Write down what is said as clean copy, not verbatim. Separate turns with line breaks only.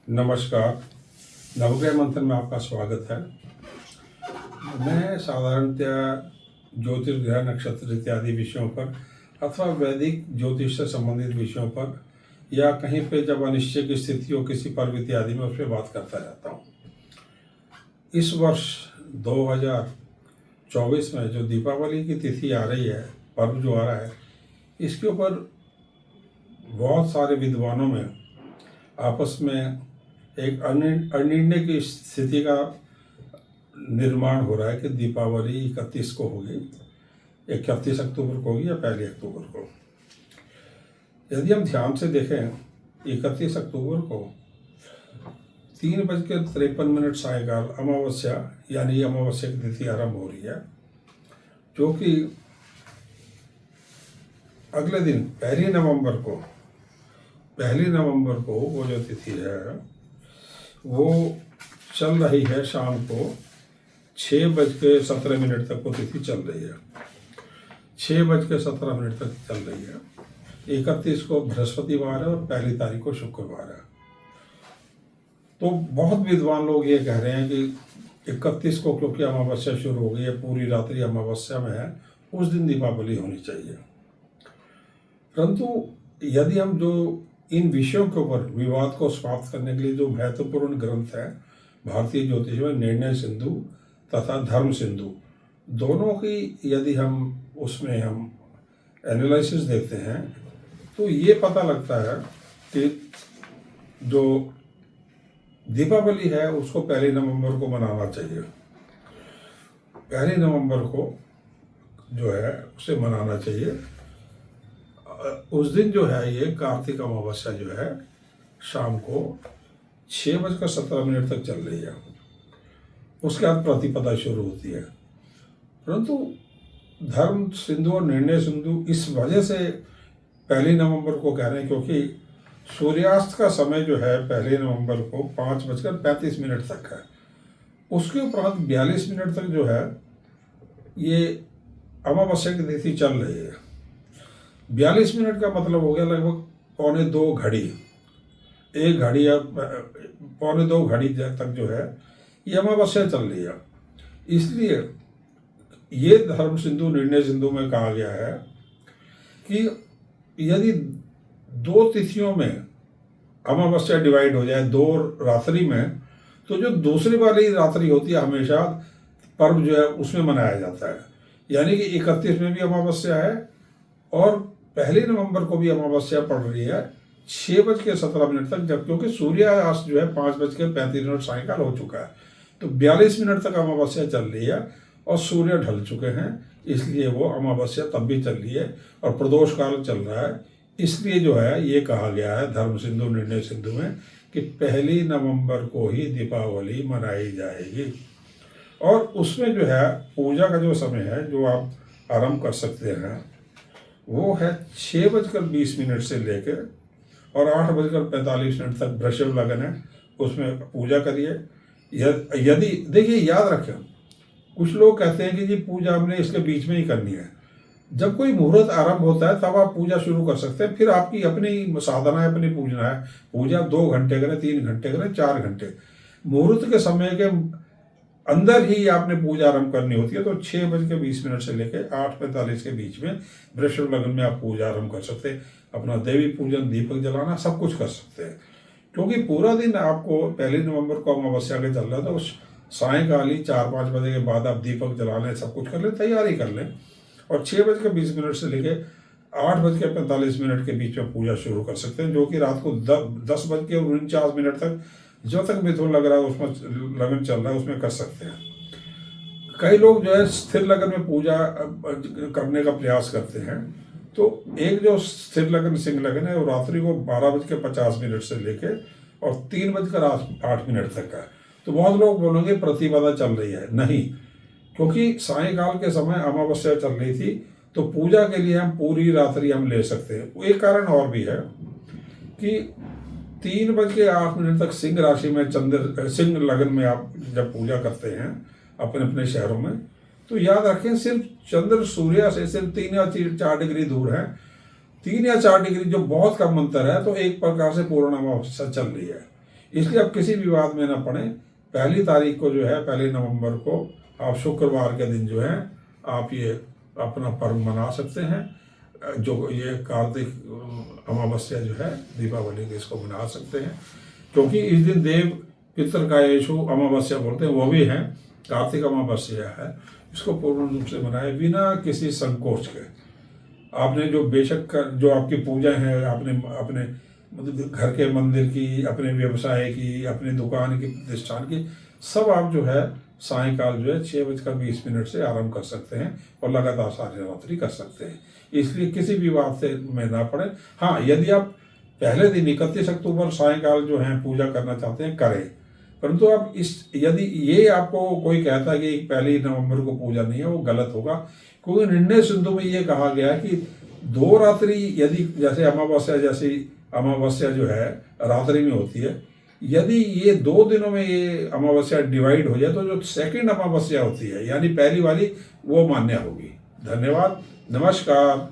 नमस्कार। नवग्रह मंथन में आपका स्वागत है। मैं साधारणतः ज्योतिर्ग्रह, नक्षत्र इत्यादि विषयों पर अथवा वैदिक ज्योतिष से संबंधित विषयों पर या कहीं पे जब अनिश्चित की स्थिति हो किसी पर्व इत्यादि में उस पर बात करता रहता हूँ। इस वर्ष 2024 में जो दीपावली की तिथि आ रही है, पर्व जो आ रहा है, इसके ऊपर बहुत सारे विद्वानों में आपस में एक अनिर्णय की स्थिति का निर्माण हो रहा है कि दीपावली 31 को होगी, 31 अक्टूबर को होगी या 1 अक्टूबर को। यदि हम ध्यान से देखें, 31 अक्टूबर को 3:53 सायकाल अमावस्या यानी अमावस्या की तिथि आरंभ हो रही है, जो कि अगले दिन 1 नवंबर को वो जो तिथि है वो चल रही है। शाम को 6:17 तक वो तिथि चल रही है। 6:17 तक चल रही है। 31 को बृहस्पतिवार है और 1 तारीख को शुक्रवार है। तो बहुत विद्वान लोग ये कह रहे हैं कि 31 को क्योंकि अमावस्या शुरू हो गई है, पूरी रात्रि अमावस्या में है, उस दिन दीपावली होनी चाहिए। परंतु यदि हम जो इन विषयों के ऊपर विवाद को समाप्त करने के लिए जो महत्वपूर्ण ग्रंथ है भारतीय ज्योतिष में, निर्णय सिंधु तथा धर्म सिंधु, दोनों की यदि हम उसमें हम एनालिसिस देखते हैं तो ये पता लगता है कि जो दीपावली है उसको 1 नवंबर को मनाना चाहिए। 1 नवंबर को जो है उसे मनाना चाहिए। उस दिन जो है ये कार्तिक अमावस्या जो है शाम को 6:17 तक चल रही है। उसके बाद प्रतिपदा शुरू होती है। परंतु धर्म सिंधु और निर्णय सिंधु इस वजह से 1 नवंबर को कह रहे हैं क्योंकि सूर्यास्त का समय जो है 1 नवंबर को 5:35 तक है। उसके उपरांत 42 मिनट तक जो है ये अमावस्या की तिथि चल रही है। 42 मिनट का मतलब हो गया लगभग 1.25 घड़ी, 1 घड़ी या 1.25 घड़ी तक जो है ये अमावस्या चल रही है। इसलिए ये धर्म सिंधु निर्णय सिंधु में कहा गया है कि यदि 2 तिथियों में अमावस्या डिवाइड हो जाए 2 रात्रि में, तो जो दूसरी वाली रात्रि होती है हमेशा पर्व जो है उसमें मनाया जाता है। यानी कि 31 में भी अमावस्या है और 1 नवंबर को भी अमावस्या पड़ रही है 6:17 तक, जब क्योंकि सूर्यास्त जो है 5:35 सायकाल हो चुका है। तो 42 मिनट तक अमावस्या चल रही है और सूर्य ढल चुके हैं, इसलिए वो अमावस्या तब भी चल रही है और प्रदोष काल चल रहा है। इसलिए जो है ये कहा गया है धर्म सिंधु निर्णय सिंधु में कि 1 नवंबर को ही दीपावली मनाई जाएगी। और उसमें जो है पूजा का जो समय है जो आप आरंभ कर सकते हैं वो है 6:20 से लेकर और 8:45 तक वृषभ लगन है, उसमें पूजा करिए। यदि देखिए, याद रखें, कुछ लोग कहते हैं कि जी पूजा हमने इसके बीच में ही करनी है। जब कोई मुहूर्त आरंभ होता है तब आप पूजा शुरू कर सकते हैं। फिर आपकी अपनी साधना है, अपनी पूजना है। पूजा 2 घंटे करें, 3 घंटे करें, 4 घंटे, मुहूर्त के समय के अंदर ही आपने पूजा आरंभ करनी होती है। तो 6:20 से लेकर 8:45 के बीच में वृषभ लगन में आप पूजा आरंभ कर सकते हैं। अपना देवी पूजन, दीपक जलाना, सब कुछ कर सकते हैं। क्योंकि पूरा दिन आपको 1 नवंबर को अमावस्या के चल रहा है, तो सायकाली 4-5 बजे के बाद आप दीपक जला लें, सब कुछ कर लें, तैयारी कर लें और 6:20 से लेकर 8:45 के बीच में पूजा शुरू कर सकते हैं, जो कि रात को 10:49 तक जो तक मिथुन लग रहा है उसमें लगन चल रहा है उसमें कर सकते हैं। कई लोग जो है स्थिर लगन में पूजा करने का प्रयास करते हैं। तो एक जो स्थिर लगन सिंह लगन है वो रात्रि को 12:50 से लेके और 3:08 तक है। तो बहुत लोग बोलेंगे प्रतिपदा चल रही है, नहीं, क्योंकि सायकाल के समय अमावस्या चल रही थी, तो पूजा के लिए हम पूरी रात्रि हम ले सकते हैं। एक कारण और भी है कि 3:08 तक सिंह राशि में सिंह लगन में आप जब पूजा करते हैं अपने अपने शहरों में, तो याद रखें सिर्फ चंद्र सूर्य से सिर्फ 3 या 4 डिग्री दूर है। 3 या 4 डिग्री जो बहुत कम अंतर है, तो एक प्रकार से पूर्ण अमावस्या चल रही है। इसलिए आप किसी विवाद में ना पड़े। 1 तारीख को जो है, 1 नवंबर को आप शुक्रवार के दिन जो है आप ये अपना पर्व मना सकते हैं। जो ये कार्तिक अमावस्या जो है, दीपावली के, इसको मना सकते हैं, क्योंकि इस दिन देव पितर का यशु अमावस्या बोलते हैं, वो भी है, कार्तिक अमावस्या है। इसको पूर्ण रूप से मनाए बिना किसी संकोच के। आपने जो बेशक जो आपकी पूजा है, आपने अपने मतलब घर के मंदिर की, अपने व्यवसाय की, अपनी दुकान की, प्रतिष्ठान की, सब आप जो है सायंकाल जो है 6:20 से आरंभ कर सकते हैं और लगातार सारी रात्रि कर सकते हैं। इसलिए किसी भी बात से में ना पड़े। हाँ, यदि आप पहले दिन 31 अक्टूबर सायंकाल जो है पूजा करना चाहते हैं, करें, परंतु आप यदि ये आपको कोई कहता है कि 1 नवंबर को पूजा नहीं है, वो गलत होगा। क्योंकि निर्णय सिंधु में ये कहा गया कि 2 रात्रि, यदि जैसे अमावस्या जो है रात्रि में होती है, यदि ये 2 दिनों में ये अमावस्या डिवाइड हो जाए तो जो सेकंड अमावस्या होती है, यानी पहली वाली, वो मान्य होगी। धन्यवाद, नमस्कार।